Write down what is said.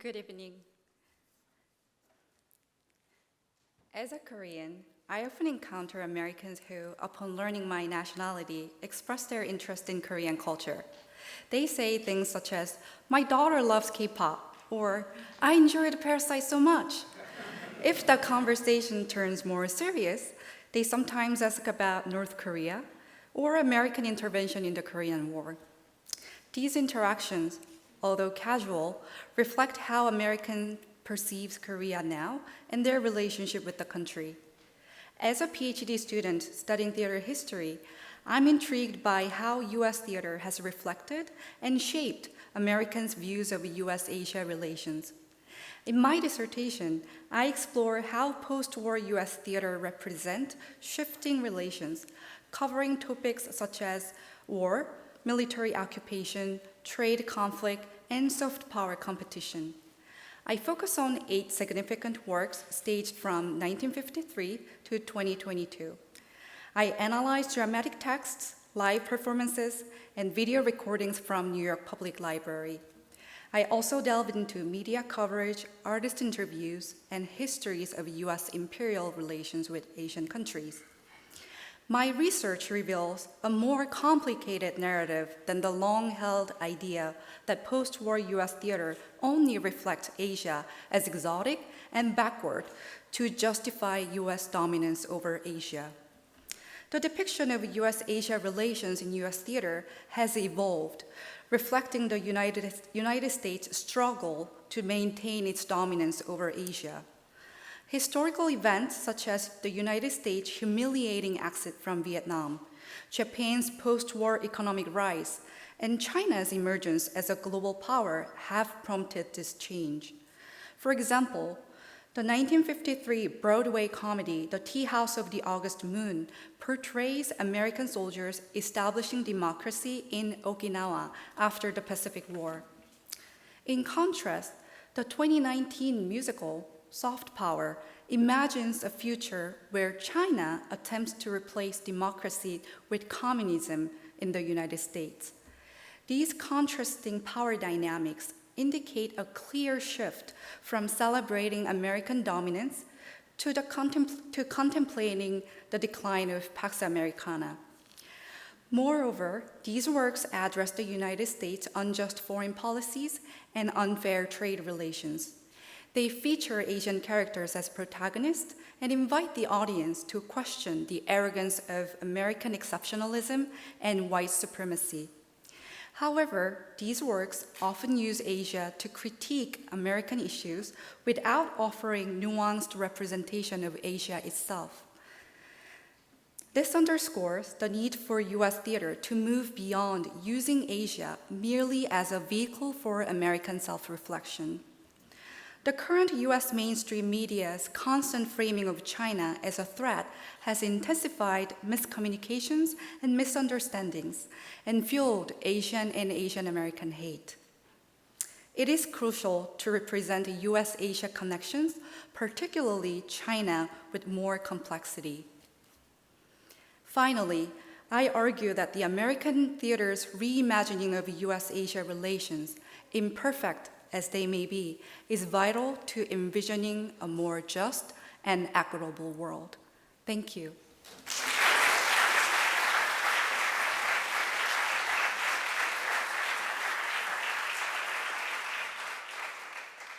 Good evening. As a Korean, I often encounter Americans who, upon learning my nationality, express their interest in Korean culture. They say things such as, "My daughter loves K-pop," or "I enjoyed Parasite so much." If the conversation turns more serious, they sometimes ask about North Korea or American intervention in the Korean War. These interactions, although casual, reflect how American perceives Korea now and their relationship with the country. As a PhD student studying theater history, I'm intrigued by how US theater has reflected and shaped Americans' views of US-Asia relations. In my dissertation, I explore how post-war US theater represent shifting relations, covering topics such as war, military occupation, trade conflict, and soft power competition. I focus on 8 significant works staged from 1953 to 2022. I analyze dramatic texts, live performances, and video recordings from New York Public Library. I also delve into media coverage, artist interviews, and histories of US imperial relations with Asian countries. My research reveals a more complicated narrative than the long-held idea that post-war US theater only reflects Asia as exotic and backward to justify US dominance over Asia. The depiction of US-Asia relations in US theater has evolved, reflecting the United States' struggle to maintain its dominance over Asia. Historical events such as the United States' humiliating exit from Vietnam, Japan's post-war economic rise, and China's emergence as a global power have prompted this change. For example, the 1953 Broadway comedy, The Tea House of the August Moon, portrays American soldiers establishing democracy in Okinawa after the Pacific War. In contrast, the 2019 musical, Soft Power, imagines a future where China attempts to replace democracy with communism in the United States. These contrasting power dynamics indicate a clear shift from celebrating American dominance to contemplating the decline of Pax Americana. Moreover, these works address the United States' unjust foreign policies and unfair trade relations. They feature Asian characters as protagonists and invite the audience to question the arrogance of American exceptionalism and white supremacy. However, these works often use Asia to critique American issues without offering nuanced representation of Asia itself. This underscores the need for US theater to move beyond using Asia merely as a vehicle for American self-reflection. The current US mainstream media's constant framing of China as a threat has intensified miscommunications and misunderstandings and fueled Asian and Asian American hate. It is crucial to represent US-Asia connections, particularly China, with more complexity. Finally, I argue that the American theater's reimagining of US-Asia relations, imperfect as they may be, is vital to envisioning a more just and equitable world. Thank you.